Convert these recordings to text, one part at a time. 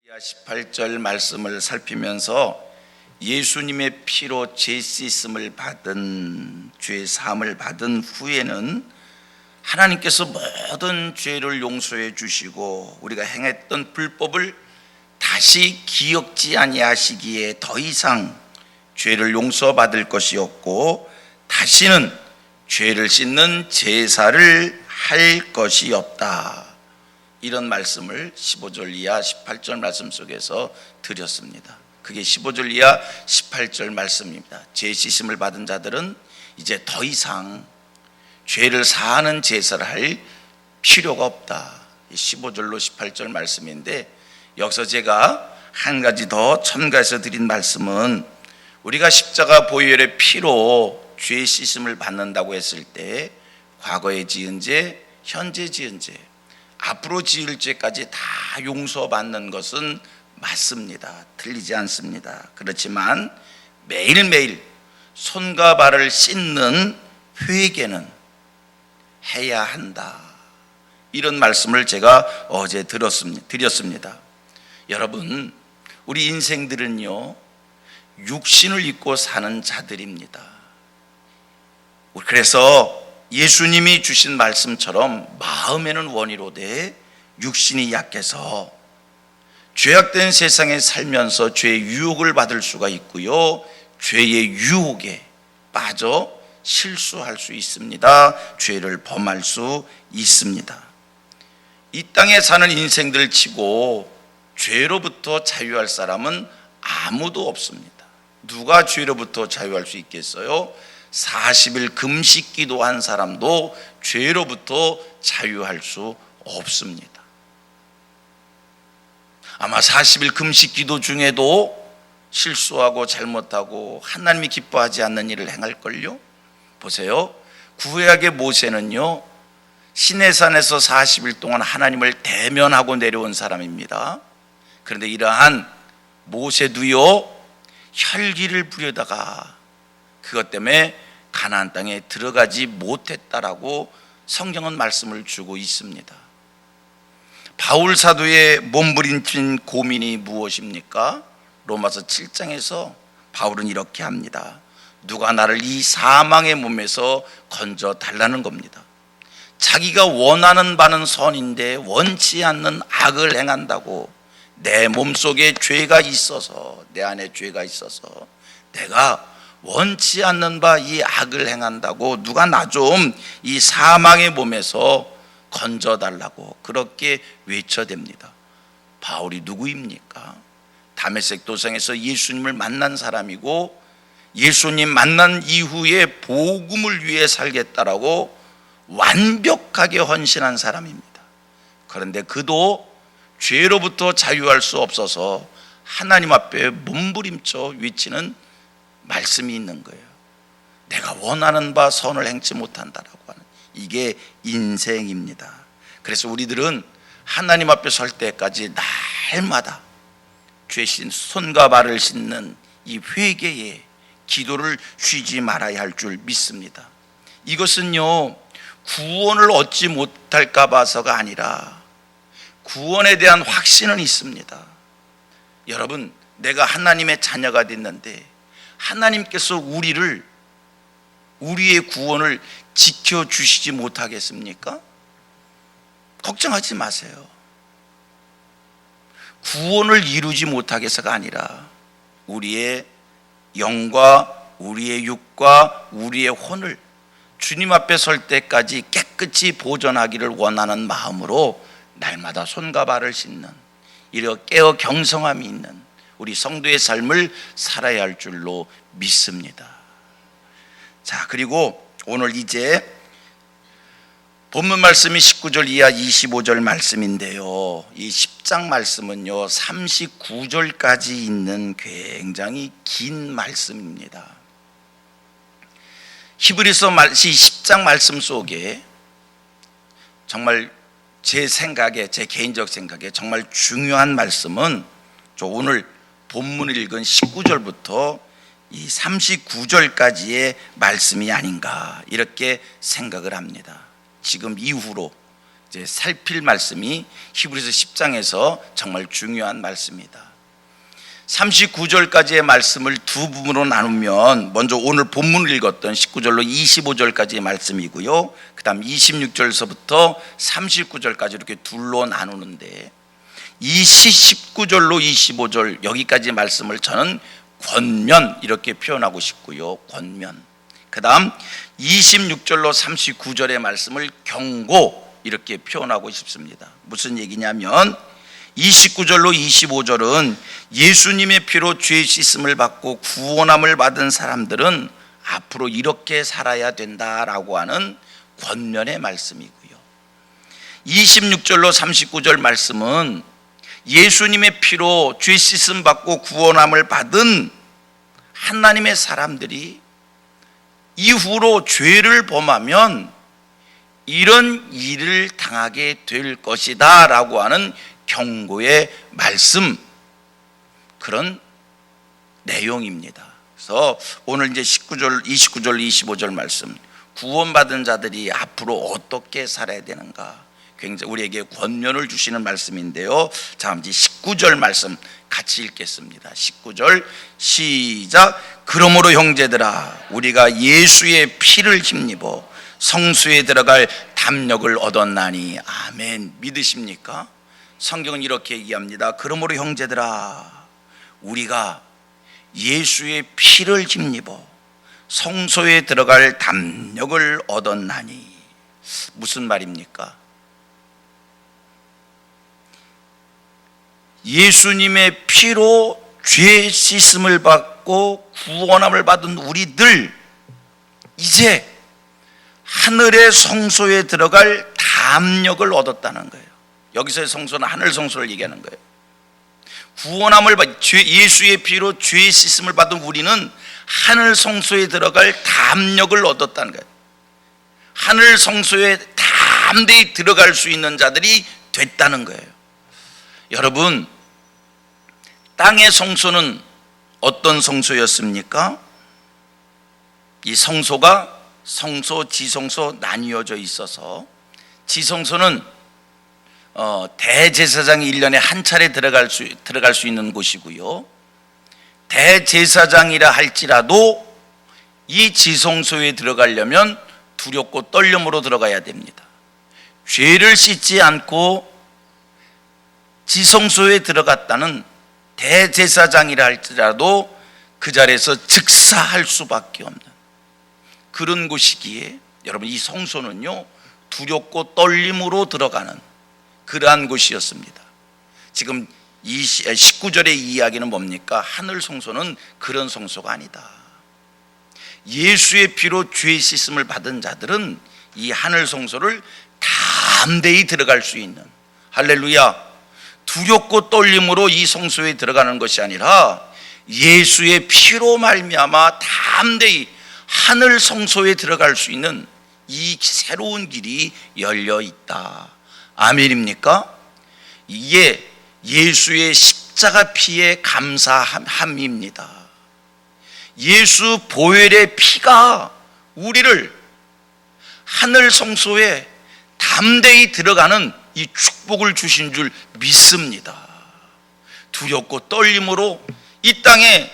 18절 말씀을 살피면서 예수님의 피로 죄 씻음을 받은, 죄 사함을 받은 후에는 하나님께서 모든 죄를 용서해 주시고 우리가 행했던 불법을 다시 기억지 아니하시기에 더 이상 죄를 용서받을 것이 없고 다시는 죄를 씻는 제사를 할 것이 없다. 이런 말씀을 15절 이하 18절 말씀 속에서 드렸습니다. 그게 15절 이하 18절 말씀입니다. 죄 씻음을 받은 자들은 이제 더 이상 죄를 사하는 제사를 할 필요가 없다. 15절로 18절 말씀인데, 여기서 제가 한 가지 더 첨가해서 드린 말씀은, 우리가 십자가 보혈의 피로 죄 씻음을 받는다고 했을 때 과거에 지은 죄, 현재 지은 죄, 앞으로 지을 죄까지 다 용서받는 것은 맞습니다. 틀리지 않습니다. 그렇지만 매일매일 손과 발을 씻는 회개는 해야 한다. 이런 말씀을 제가 어제 드렸습니다. 여러분, 우리 인생들은요, 육신을 입고 사는 자들입니다. 그래서 예수님이 주신 말씀처럼 마음에는 원이로되 육신이 약해서 죄악된 세상에 살면서 죄의 유혹을 받을 수가 있고요, 죄의 유혹에 빠져 실수할 수 있습니다. 죄를 범할 수 있습니다. 이 땅에 사는 인생들 치고 죄로부터 자유할 사람은 아무도 없습니다. 누가 죄로부터 자유할 수 있겠어요? 40일 금식 기도한 사람도 죄로부터 자유할 수 없습니다. 아마 40일 금식 기도 중에도 실수하고 잘못하고 하나님이 기뻐하지 않는 일을 행할걸요? 보세요, 구약의 모세는요, 시내산에서 40일 동안 하나님을 대면하고 내려온 사람입니다. 그런데 이러한 모세도요, 혈기를 부려다가 그것 때문에 가나안 땅에 들어가지 못했다라고 성경은 말씀을 주고 있습니다. 바울 사도의 몸부림친 고민이 무엇입니까? 로마서 7장에서 바울은 이렇게 합니다. 누가 나를 이 사망의 몸에서 건져 달라는 겁니다. 자기가 원하는 바는 선인데 원치 않는 악을 행한다고, 내 몸속에 죄가 있어서, 내 안에 죄가 있어서 내가 원치 않는 바 이 악을 행한다고 누가 나 좀 이 사망의 몸에서 건져달라고 그렇게 외쳐댑니다. 바울이 누구입니까? 다메섹 도상에서 예수님을 만난 사람이고, 예수님 만난 이후에 복음을 위해 살겠다라고 완벽하게 헌신한 사람입니다. 그런데 그도 죄로부터 자유할 수 없어서 하나님 앞에 몸부림쳐 외치는 말씀이 있는 거예요. 내가 원하는 바 선을 행치 못한다라고 하는, 이게 인생입니다. 그래서 우리들은 하나님 앞에 설 때까지 날마다 죄신 손과 발을 씻는 이 회개에 기도를 쉬지 말아야 할 줄 믿습니다. 이것은요, 구원을 얻지 못할까 봐서가 아니라 구원에 대한 확신은 있습니다. 여러분, 내가 하나님의 자녀가 됐는데 하나님께서 우리의 구원을 지켜주시지 못하겠습니까? 걱정하지 마세요. 구원을 이루지 못하겠어가 아니라 우리의 영과 우리의 육과 우리의 혼을 주님 앞에 설 때까지 깨끗이 보존하기를 원하는 마음으로 날마다 손과 발을 씻는, 이렇게 깨어 경성함이 있는 우리 성도의 삶을 살아야 할 줄로 믿습니다. 자, 그리고 오늘 이제 본문 말씀이 19절 이하 25절 말씀인데요, 이 10장 말씀은요 39절까지 있는 굉장히 긴 말씀입니다. 히브리서 10장 말씀 속에 정말 제 개인적 생각에 정말 중요한 말씀은 오늘 본문을 읽은 19절부터 이 39절까지의 말씀이 아닌가, 이렇게 생각을 합니다. 지금 이후로 이제 살필 말씀이 히브리서 10장에서 정말 중요한 말씀입니다. 39절까지의 말씀을 두 부분으로 나누면 먼저 오늘 본문을 읽었던 19절로 25절까지의 말씀이고요, 그 다음 26절서부터 39절까지 이렇게 둘로 나누는데, 이 19절로 25절 여기까지 말씀을 저는 권면 이렇게 표현하고 싶고요, 권면. 그 다음 26절로 39절의 말씀을 경고 이렇게 표현하고 싶습니다. 무슨 얘기냐면 29절로 25절은 예수님의 피로 죄 씻음을 받고 구원함을 받은 사람들은 앞으로 이렇게 살아야 된다라고 하는 권면의 말씀이고요, 26절로 39절 말씀은 예수님의 피로 죄 씻음 받고 구원함을 받은 하나님의 사람들이 이후로 죄를 범하면 이런 일을 당하게 될 것이다 라고 하는 경고의 말씀, 그런 내용입니다. 그래서 오늘 이제 19절, 29절, 25절 말씀, 구원받은 자들이 앞으로 어떻게 살아야 되는가, 굉장히 우리에게 권면을 주시는 말씀인데요. 자, 이제 19절 말씀 같이 읽겠습니다. 19절 시작. 그러므로 형제들아, 우리가 예수의 피를 힘입어 성소에 들어갈 담력을 얻었나니. 아멘. 믿으십니까? 성경은 이렇게 얘기합니다. 그러므로 형제들아, 우리가 예수의 피를 힘입어 성소에 들어갈 담력을 얻었나니. 무슨 말입니까? 예수님의 피로 죄 씻음을 받고 구원함을 받은 우리들, 이제 하늘의 성소에 들어갈 담력을 얻었다는 거예요. 여기서의 성소는 하늘 성소를 얘기하는 거예요. 구원함을 받, 예수의 피로 죄 씻음을 받은 우리는 하늘 성소에 들어갈 담력을 얻었다는 거예요. 하늘 성소에 담대히 들어갈 수 있는 자들이 됐다는 거예요. 여러분, 땅의 성소는 어떤 성소였습니까? 이 성소가 성소, 지성소 나뉘어져 있어서, 지성소는 대제사장이 1년에 한 차례 들어갈 수 있는 곳이고요, 대제사장이라 할지라도 이 지성소에 들어가려면 두렵고 떨림으로 들어가야 됩니다. 죄를 씻지 않고 지성소에 들어갔다는 대제사장이라 할지라도 그 자리에서 즉사할 수밖에 없는 그런 곳이기에, 여러분, 이 성소는요 두렵고 떨림으로 들어가는 그러한 곳이었습니다. 지금 19절의 이야기는 뭡니까? 하늘 성소는 그런 성소가 아니다. 예수의 피로 죄 씻음을 받은 자들은 이 하늘 성소를 담대히 들어갈 수 있는, 할렐루야, 두렵고 떨림으로 이 성소에 들어가는 것이 아니라 예수의 피로 말미암아 담대히 하늘 성소에 들어갈 수 있는 이 새로운 길이 열려 있다. 아멘입니까? 이게 예수의 십자가 피의 감사함입니다. 예수 보혈의 피가 우리를 하늘 성소에 담대히 들어가는 이 축복을 주신 줄 믿습니다. 두렵고 떨림으로 이 땅에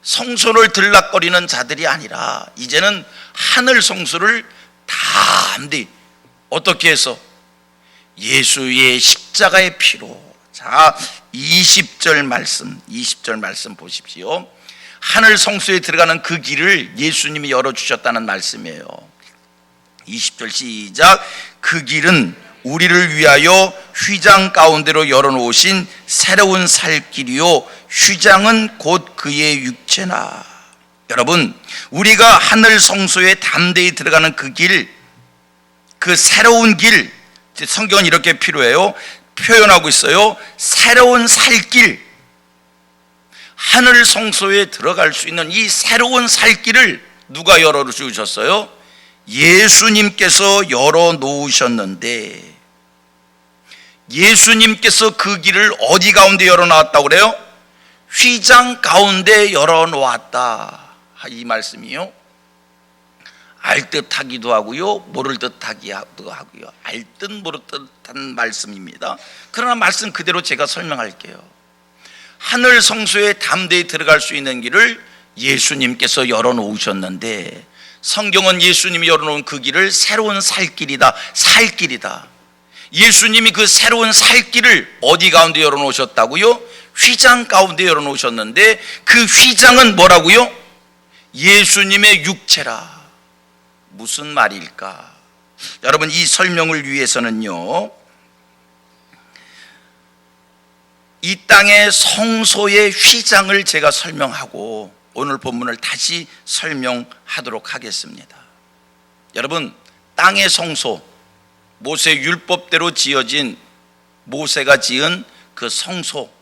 성소를 들락거리는 자들이 아니라 이제는 하늘 성소를 담대히 어떻게 해서 예수의 십자가의 피로. 자, 20절 말씀 보십시오. 하늘 성소에 들어가는 그 길을 예수님이 열어주셨다는 말씀이에요. 20절 시작. 그 길은 우리를 위하여 휘장 가운데로 열어놓으신 새로운 살 길이요, 휘장은 곧 그의 육체나. 여러분, 우리가 하늘 성소에 담대히 들어가는 그 길, 그 새로운 길, 성경은 이렇게 표현하고 있어요. 새로운 살길, 하늘 성소에 들어갈 수 있는 이 새로운 살길을 누가 열어주셨어요? 예수님께서 열어놓으셨는데, 예수님께서 그 길을 어디 가운데 열어놓았다고 그래요? 휘장 가운데 열어놓았다, 이 말씀이요. 알 듯하기도 하고요, 모를 듯하기도 하고요. 알 듯 모를 듯한 말씀입니다. 그러나 말씀 그대로 제가 설명할게요. 하늘 성소에 담대히 들어갈 수 있는 길을 예수님께서 열어놓으셨는데, 성경은 예수님이 열어놓은 그 길을 새로운 살 길이다, 살 길이다. 예수님이 그 새로운 살 길을 어디 가운데 열어놓으셨다고요? 휘장 가운데 열어놓으셨는데, 그 휘장은 뭐라고요? 예수님의 육체라. 무슨 말일까? 여러분, 이 설명을 위해서는요, 이 땅의 성소의 휘장을 제가 설명하고 오늘 본문을 다시 설명하도록 하겠습니다. 여러분, 땅의 성소, 모세 율법대로 지어진, 모세가 지은 그 성소,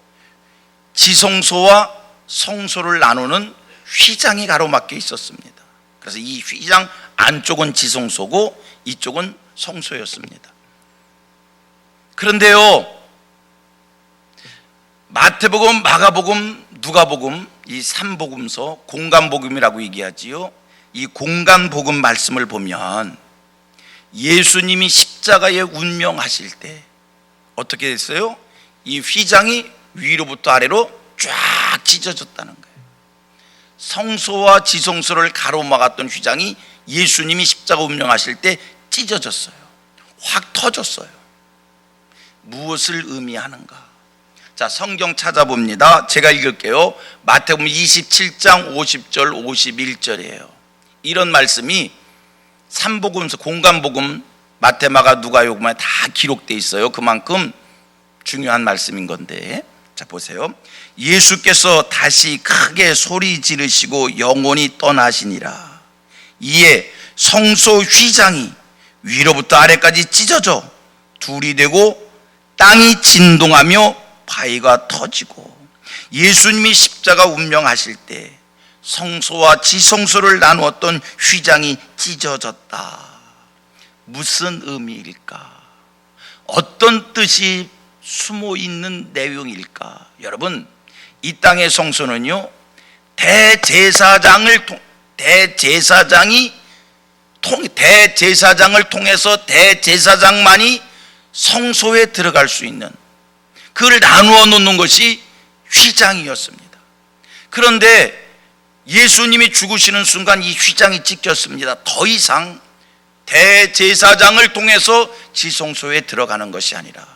지성소와 성소를 나누는 휘장이 가로막혀 있었습니다. 그래서 이 휘장 안쪽은 지성소고 이쪽은 성소였습니다. 그런데요, 마태복음, 마가복음, 누가복음, 이 3복음서, 공간복음이라고 얘기하지요. 이 공간복음 말씀을 보면 예수님이 십자가에 운명하실 때 어떻게 됐어요? 이 휘장이 위로부터 아래로 쫙 찢어졌다는 거예요. 성소와 지성소를 가로막았던 휘장이 예수님이 십자가 운명하실 때 찢어졌어요. 확 터졌어요. 무엇을 의미하는가? 자, 성경 찾아봅니다. 제가 읽을게요. 마태복음 27장 50절 51절이에요. 이런 말씀이 3복음서, 공간복음, 마태, 마가, 누가, 요금에 다 기록되어 있어요. 그만큼 중요한 말씀인 건데, 자 보세요. 예수께서 다시 크게 소리 지르시고 영원히 떠나시니라. 이에 성소 휘장이 위로부터 아래까지 찢어져 둘이 되고 땅이 진동하며 바위가 터지고, 예수님이 십자가 운명하실 때 성소와 지성소를 나누었던 휘장이 찢어졌다. 무슨 의미일까? 어떤 뜻이 숨어 있는 내용일까? 여러분, 이 땅의 성소는요, 대제사장을 통해서 대제사장만이 성소에 들어갈 수 있는, 그걸 나누어 놓는 것이 휘장이었습니다. 그런데 예수님이 죽으시는 순간 이 휘장이 찢겼습니다. 더 이상 대제사장을 통해서 지성소에 들어가는 것이 아니라,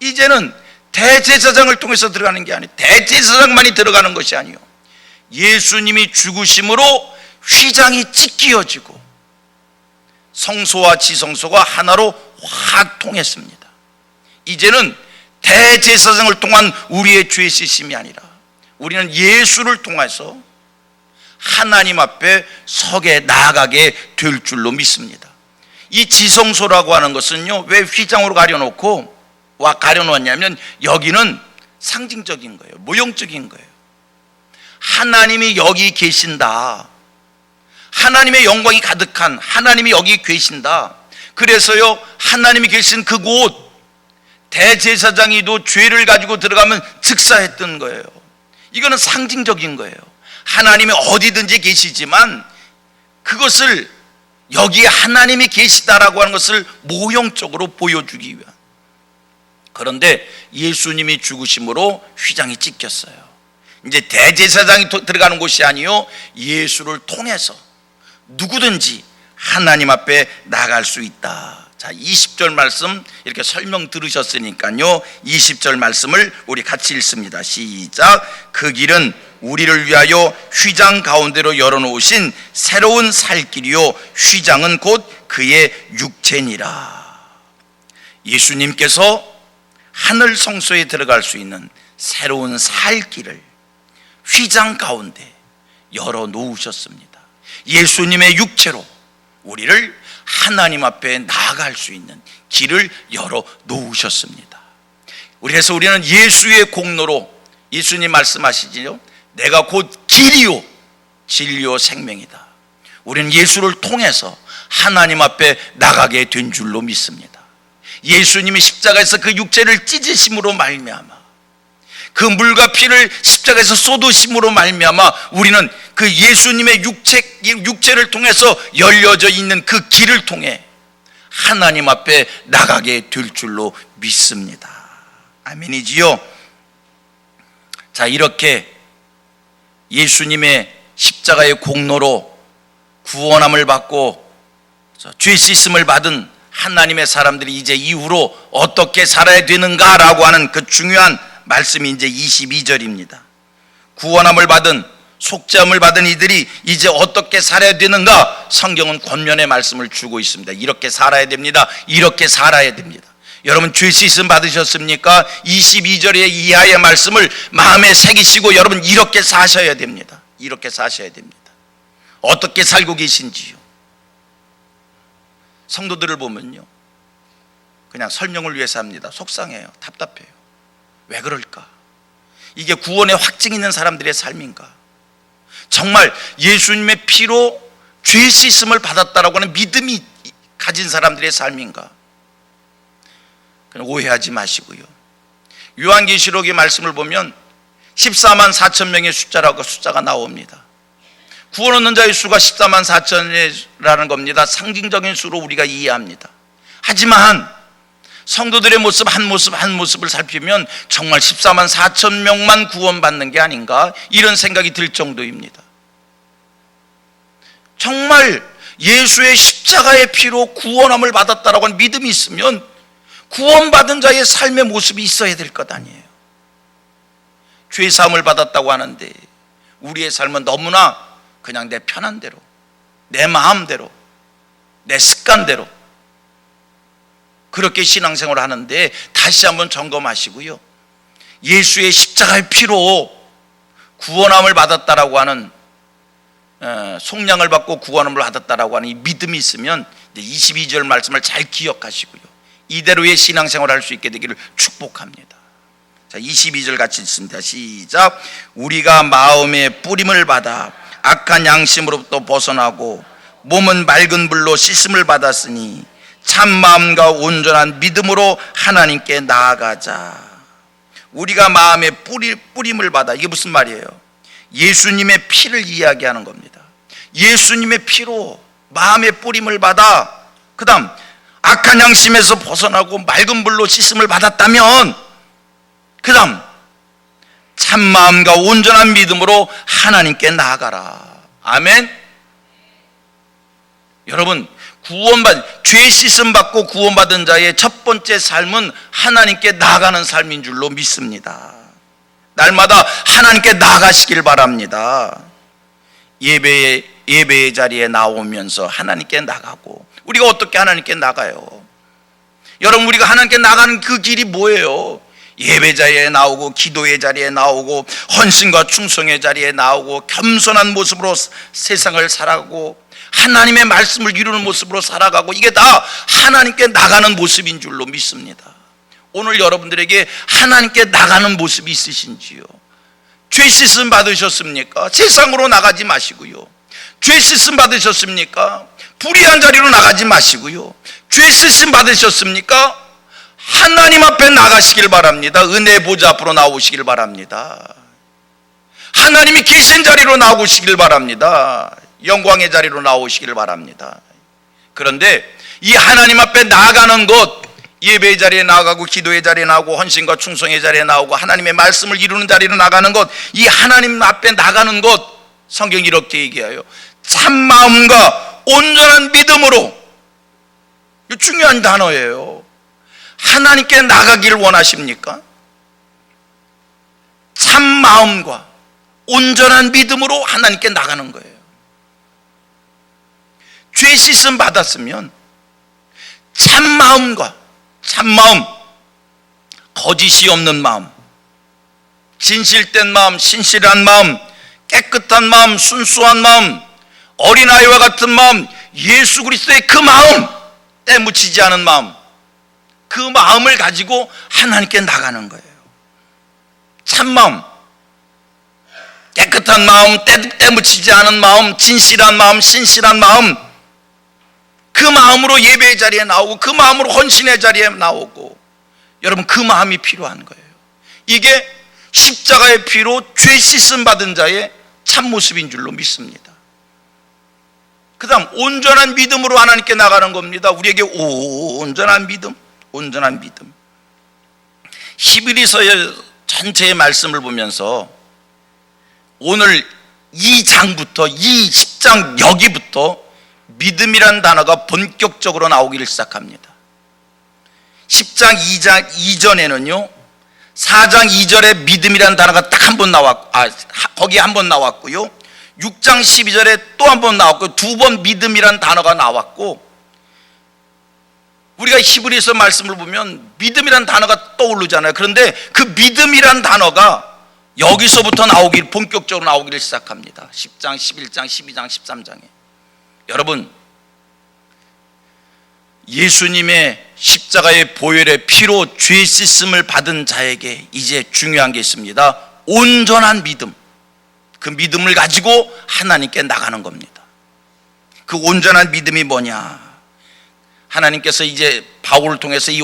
이제는 대제사장을 통해서 들어가는 게 아니에요. 대제사장만이 들어가는 것이 아니에요. 예수님이 죽으심으로 휘장이 찢겨지고 성소와 지성소가 하나로 확 통했습니다. 이제는 대제사장을 통한 우리의 죄 씻음이 아니라 우리는 예수를 통해서 하나님 앞에 서게 나아가게 될 줄로 믿습니다. 이 지성소라고 하는 것은요, 왜 휘장으로 가려놓았냐면 여기는 상징적인 거예요. 모형적인 거예요. 하나님이 여기 계신다, 하나님의 영광이 가득한 하나님이 여기 계신다. 그래서요, 하나님이 계신 그곳, 대제사장이도 죄를 가지고 들어가면 즉사했던 거예요. 이거는 상징적인 거예요. 하나님이 어디든지 계시지만 그것을, 여기에 하나님이 계시다라고 하는 것을 모형적으로 보여주기 위한. 그런데 예수님이 죽으심으로 휘장이 찢겼어요. 이제 대제사장이 들어가는 곳이 아니요, 예수를 통해서 누구든지 하나님 앞에 나갈 수 있다. 자, 20절 말씀 이렇게 설명 들으셨으니까요, 20절 말씀을 우리 같이 읽습니다. 시작. 그 길은 우리를 위하여 휘장 가운데로 열어놓으신 새로운 살 길이요, 휘장은 곧 그의 육체니라. 예수님께서 하늘 성소에 들어갈 수 있는 새로운 살 길을 휘장 가운데 열어놓으셨습니다. 예수님의 육체로 우리를 하나님 앞에 나아갈 수 있는 길을 열어놓으셨습니다. 그래서 우리는 예수의 공로로, 예수님 말씀하시지요, 내가 곧 길이요 진리요 생명이다. 우리는 예수를 통해서 하나님 앞에 나가게 된 줄로 믿습니다. 예수님이 십자가에서 그 육체를 찢으심으로 말미암아, 그 물과 피를 십자가에서 쏟으심으로 말미암아 우리는 그 예수님의 육체를 통해서 열려져 있는 그 길을 통해 하나님 앞에 나가게 될 줄로 믿습니다. 아멘이지요. 자, 이렇게 예수님의 십자가의 공로로 구원함을 받고 죄 씻음을 받은 하나님의 사람들이 이제 이후로 어떻게 살아야 되는가라고 하는 그 중요한 말씀이 이제 22절입니다. 구원함을 받은, 속죄함을 받은 이들이 이제 어떻게 살아야 되는가, 성경은 권면의 말씀을 주고 있습니다. 이렇게 살아야 됩니다. 이렇게 살아야 됩니다. 여러분, 죄 씻음 받으셨습니까? 22절의 이하의 말씀을 마음에 새기시고 여러분 이렇게 사셔야 됩니다. 이렇게 사셔야 됩니다. 어떻게 살고 계신지요? 성도들을 보면요, 그냥 설명을 위해서 합니다. 속상해요. 답답해요. 왜 그럴까? 이게 구원의 확증 있는 사람들의 삶인가? 정말 예수님의 피로 죄 씻음을 받았다라고 하는 믿음이 가진 사람들의 삶인가? 오해하지 마시고요. 요한계시록의 말씀을 보면 14만 4천 명의 숫자라고 숫자가 나옵니다. 구원 얻는 자의 수가 14만 4천이라는 겁니다. 상징적인 수로 우리가 이해합니다. 하지만 성도들의 모습 한 모습을 살피면 정말 14만 4천 명만 구원받는 게 아닌가, 이런 생각이 들 정도입니다. 정말 예수의 십자가의 피로 구원함을 받았다라고 하는 믿음이 있으면 구원받은 자의 삶의 모습이 있어야 될 것 아니에요. 죄사함을 받았다고 하는데 우리의 삶은 너무나 그냥 내 편한 대로, 내 마음대로, 내 습관대로 그렇게 신앙생활을 하는데, 다시 한번 점검하시고요, 예수의 십자가의 피로 구원함을 받았다라고 하는, 속량을 받고 구원함을 받았다라고 하는 이 믿음이 있으면 22절 말씀을 잘 기억하시고요, 이대로의 신앙생활을 할 수 있게 되기를 축복합니다. 자, 22절 같이 읽습니다. 시작. 우리가 마음의 뿌림을 받아 악한 양심으로부터 벗어나고 몸은 맑은 불로 씻음을 받았으니 참 마음과 온전한 믿음으로 하나님께 나아가자. 우리가 마음의 뿌림을 받아, 이게 무슨 말이에요? 예수님의 피를 이야기하는 겁니다. 예수님의 피로 마음의 뿌림을 받아, 그 다음 악한 양심에서 벗어나고 맑은 불로 씻음을 받았다면, 그 다음 참 마음과 온전한 믿음으로 하나님께 나아가라. 아멘. 여러분, 죄 씻음 받고 구원받은 자의 첫 번째 삶은 하나님께 나아가는 삶인 줄로 믿습니다. 날마다 하나님께 나아가시길 바랍니다. 예배의 자리에 나오면서 하나님께 나가고, 우리가 어떻게 하나님께 나가요? 여러분, 우리가 하나님께 나가는 그 길이 뭐예요? 예배 자리에 나오고, 기도의 자리에 나오고, 헌신과 충성의 자리에 나오고, 겸손한 모습으로 세상을 살아가고, 하나님의 말씀을 이루는 모습으로 살아가고, 이게 다 하나님께 나가는 모습인 줄로 믿습니다. 오늘 여러분들에게 하나님께 나가는 모습이 있으신지요? 죄 씻음 받으셨습니까? 세상으로 나가지 마시고요. 죄 씻음 받으셨습니까? 불의한 자리로 나가지 마시고요. 죄 씻음 받으셨습니까? 하나님 앞에 나가시길 바랍니다. 은혜 보좌 앞으로 나오시길 바랍니다. 하나님이 계신 자리로 나오시길 바랍니다. 영광의 자리로 나오시길 바랍니다. 그런데 이 하나님 앞에 나아가는 것, 예배의 자리에 나가고, 기도의 자리에 나오고, 헌신과 충성의 자리에 나오고, 하나님의 말씀을 이루는 자리로 나가는 것, 이 하나님 앞에 나가는 것, 성경이 이렇게 얘기해요. 참 마음과 온전한 믿음으로. 이거 중요한 단어예요. 하나님께 나가기를 원하십니까? 참 마음과 온전한 믿음으로 하나님께 나가는 거예요. 죄 씻음 받았으면 참 마음과, 참마음, 거짓이 없는 마음, 진실된 마음, 신실한 마음, 깨끗한 마음, 순수한 마음, 어린아이와 같은 마음, 예수 그리스도의 그 마음, 때 묻히지 않은 마음, 그 마음을 가지고 하나님께 나가는 거예요. 참마음, 깨끗한 마음, 때 묻히지 않은 마음, 진실한 마음, 신실한 마음, 그 마음으로 예배의 자리에 나오고, 그 마음으로 헌신의 자리에 나오고, 여러분, 그 마음이 필요한 거예요. 이게 십자가의 피로 죄 씻음 받은 자의 참모습인 줄로 믿습니다. 그 다음 온전한 믿음으로 하나님께 나가는 겁니다. 우리에게 온전한 믿음, 온전한 믿음. 히브리서의 전체의 말씀을 보면서 오늘 이 장부터, 이 10장 여기부터 믿음이란 단어가 본격적으로 나오기를 시작합니다. 10장 2장 이전에는요 4장 2절에 믿음이란 단어가 딱 한 번 나왔고, 거기 한 번 나왔고요 6장 12절에 또 한 번 나왔고, 두 번 믿음이란 단어가 나왔고, 우리가 히브리서 말씀을 보면 믿음이란 단어가 떠오르잖아요. 그런데 그 믿음이란 단어가 여기서부터 본격적으로 나오기를 시작합니다. 10장, 11장, 12장, 13장에. 여러분, 예수님의 십자가의 보혈의 피로 죄 씻음을 받은 자에게 이제 중요한 게 있습니다. 온전한 믿음. 그 믿음을 가지고 하나님께 나가는 겁니다. 그 온전한 믿음이 뭐냐? 하나님께서 이제 바울을 통해서 이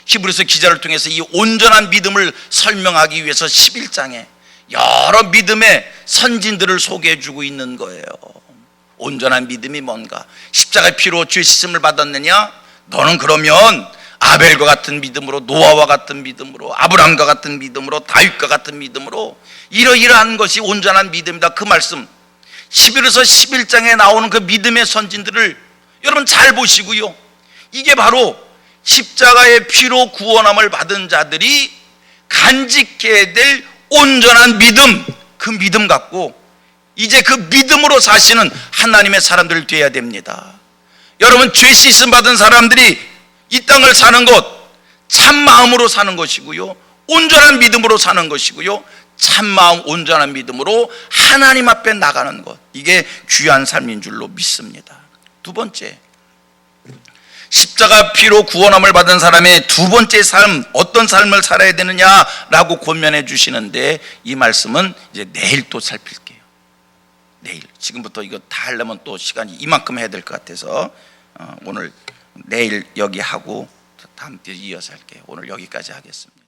히브리서 기자를 통해서 이 온전한 믿음을 설명하기 위해서 11장에 여러 믿음의 선진들을 소개해 주고 있는 거예요. 온전한 믿음이 뭔가? 십자가의 피로 죄 씻음을 받았느냐? 너는 그러면 아벨과 같은 믿음으로, 노아와 같은 믿음으로, 아브라함과 같은 믿음으로, 다윗과 같은 믿음으로, 이러이러한 것이 온전한 믿음이다. 그 말씀 11에서 11장에 나오는 그 믿음의 선진들을 여러분 잘 보시고요, 이게 바로 십자가의 피로 구원함을 받은 자들이 간직해야 될 온전한 믿음, 그 믿음 갖고 이제 그 믿음으로 사시는 하나님의 사람들 되어야 됩니다. 여러분, 죄 씻음 받은 사람들이 이 땅을 사는 것, 참마음으로 사는 것이고요, 온전한 믿음으로 사는 것이고요, 참마음 온전한 믿음으로 하나님 앞에 나가는 것, 이게 귀한 삶인 줄로 믿습니다. 두 번째, 십자가 피로 구원함을 받은 사람의 두 번째 삶, 어떤 삶을 살아야 되느냐라고 권면해 주시는데, 이 말씀은 이제 내일 또 살필게요. 내일. 지금부터 이거 다 하려면 또 시간이 이만큼 해야 될 것 같아서 오늘 내일 여기 하고 다음 주에 이어서 할게요. 오늘 여기까지 하겠습니다.